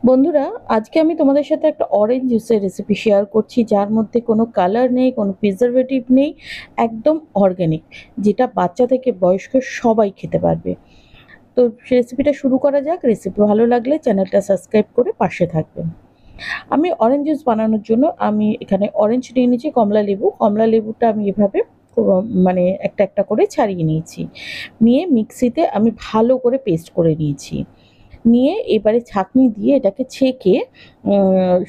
বন্ধুরা, আজকে আমি তোমাদের সাথে একটা অরেঞ্জ জুসের রেসিপি শেয়ার করছি, যার মধ্যে কোনো কালার নেই, কোনো প্রিজারভেটিভ নেই, একদম অর্গ্যানিক, যেটা বাচ্চা থেকে বয়স্ক সবাই খেতে পারবে। তো রেসিপিটা শুরু করা যাক। রেসিপি ভালো লাগলে চ্যানেলটা সাবস্ক্রাইব করে পাশে থাকবেন। আমি অরেঞ্জ জুস বানানোর জন্য আমি এখানে অরেঞ্জ নিয়ে নিয়েছি, কমলা লেবু। কমলা লেবুটা আমি এভাবে মানে একটা একটা করে ছাড়িয়ে নিয়েছি। নিয়ে মিক্সিতে আমি ভালো করে পেস্ট করে নিয়েছি। নিয়ে এবারে ছাঁকনি দিয়ে এটাকে ছেঁকে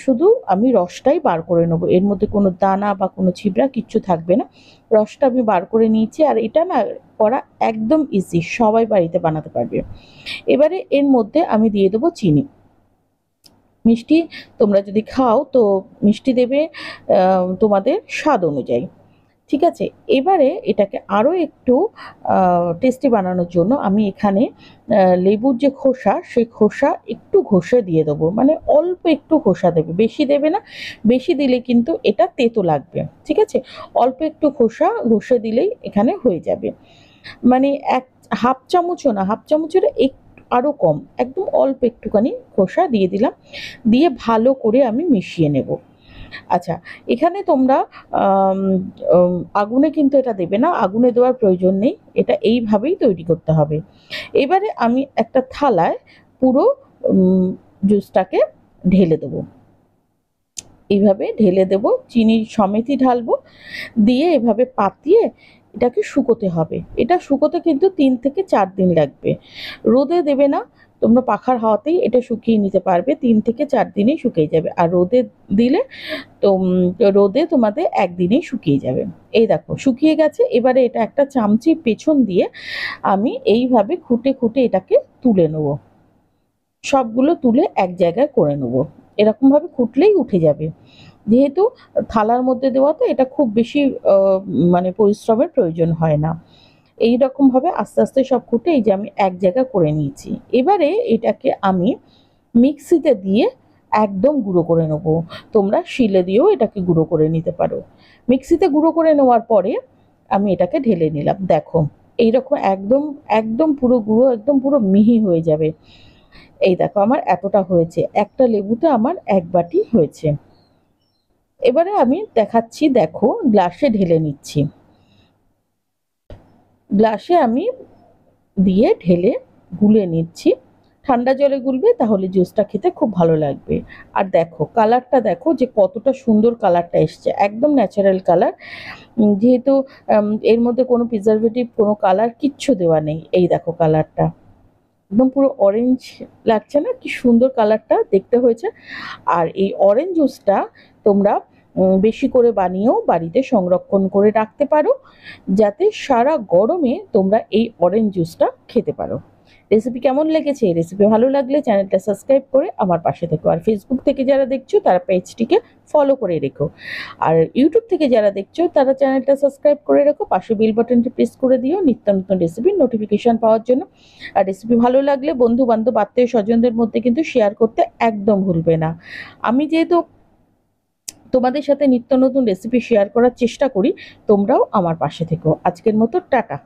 শুধু আমি রসটাই বার করে নেবো। এর মধ্যে কোনো দানা বা কোনো ছিবড়া কিচ্ছু থাকবে না। রসটা আমি বার করে নিয়েছি। আর এটা না করা একদম ইজি, সবাই বাড়িতে বানাতে পারবে। এবারে এর মধ্যে আমি দিয়ে দেবো চিনি। মিষ্টি তোমরা যদি খাও তো মিষ্টি দেবে তোমাদের স্বাদ অনুযায়ী। ঠিক আছে? এবারে এটাকে আরও একটু টেস্টি বানানোর জন্য আমি এখানে লেবুর যে খোসা, সেই খোসা একটু ঘষে দিয়ে দেবো। মানে অল্প একটু খোসা দেবে, বেশি দেবে না। বেশি দিলে কিন্তু এটা তেতো লাগবে। ঠিক আছে? অল্প একটু খোসা ঘষে দিলেই এখানে হয়ে যাবে। মানে এক হাফ চামচও না, হাফ চামচের একটু আরও কম, একদম অল্প একটুখানি খোসা দিয়ে দিলাম। দিয়ে ভালো করে আমি মিশিয়ে নেব। আচ্ছা, এখানে তোমরা আম অম আগুনে কিন্তু এটা দেবে না, আগুনে দেওয়ার প্রয়োজন নেই। এটা এইভাবেই তৈরি করতে হবে। এবারে আমি একটা থালায় পুরো জুসটাকে ঢেলে দেবো। এইভাবে ঢেলে দেবো, চিনি সমেতই ঢালবো। দিয়ে এভাবে পাতিয়ে এটাকে শুকোতে হবে। এটা শুকোতে কিন্তু ৩ থেকে ৪ দিন লাগবে। রোদে দেবে না, তোমরা পাখার হাওয়াতেই এটা শুকিয়ে নিতে পারবে। ৩ থেকে ৪ দিনেই শুকিয়ে যাবে। আর রোদে দিলে তো রোদে তোমাদের ১ দিনেই শুকিয়ে যাবে। এই দেখো শুকিয়ে গেছে। এবারে এটা একটা চামচির পেছন দিয়ে আমি এইভাবে খুঁটে খুঁটে এটাকে তুলে নেবো। সবগুলো তুলে এক জায়গায় করে নেবো। এরকমভাবে খুঁটলেই উঠে যাবে। যেহেতু থালার মধ্যে দেওয়া, তো এটা খুব বেশি মানে পরিশ্রমের প্রয়োজন হয় না। এইরকমভাবে আস্তে আস্তে সব খুঁটে এই যে আমি এক জায়গায় করে নিয়েছি। এবারে এটাকে আমি মিক্সিতে দিয়ে একদম গুঁড়ো করে নেবো। তোমরা শিলে দিয়েও এটাকে গুঁড়ো করে নিতে পারো। মিক্সিতে গুঁড়ো করে নেওয়ার পরে আমি এটাকে ঢেলে নিলাম। দেখো এইরকম একদম একদম পুরো গুঁড়ো, একদম পুরো মিহি হয়ে যাবে। এই দেখো আমার এতটা হয়েছে। একটা লেবুতে আমার ১ বাটি হয়েছে। এবারে আমি দেখাচ্ছি, দেখো গ্লাসে ঢেলে নিচ্ছি। গ্লাসে আমি দিয়ে ঢেলে গুলে নিচ্ছি। ঠান্ডা জলে গুলবে, তাহলে জুসটা খেতে খুব ভালো লাগবে। আর দেখো কালারটা দেখো যে কতটা সুন্দর কালারটা এসছে, একদম ন্যাচারাল কালার। যেহেতু এর মধ্যে কোনো প্রিজারভেটিভ, কোনো কালার কিচ্ছু দেওয়া নেই। এই দেখো কালারটা একদম পুরো অরেঞ্জ লাগছে না? কি সুন্দর কালারটা দেখতে হয়েছে। আর এই অরেঞ্জ জুসটা তোমরা বেশি করে বানিয়েও বাড়িতে সংরক্ষণ করে রাখতে পারো, যাতে সারা গরমে তোমরা এই অরেঞ্জ জুসটা খেতে পারো। রেসিপি কেমন লেগেছে? রেসিপি ভালো লাগলে চ্যানেলটা সাবস্ক্রাইব করে আমার পাশে থেকো। আর ফেসবুক থেকে যারা দেখছো তারা পেজটিকে ফলো করে রেখো। আর ইউটিউব থেকে যারা দেখছো তারা চ্যানেলটা সাবস্ক্রাইব করে রেখো, পাশে বেল বাটনটি প্রেস করে দিও নিত্য নতুন রেসিপির নোটিফিকেশন পাওয়ার জন্য। আর রেসিপি ভালো লাগলে বন্ধু বান্ধব আত্মীয় স্বজনদের মধ্যে কিন্তু শেয়ার করতে একদম ভুলবে না। আমি যেহেতু তোমাদের সাথে নিত্য নতুন রেসিপি শেয়ার করার চেষ্টা করি, তোমরাও আমার পাশে থেকো। আজকের মতো টাটা।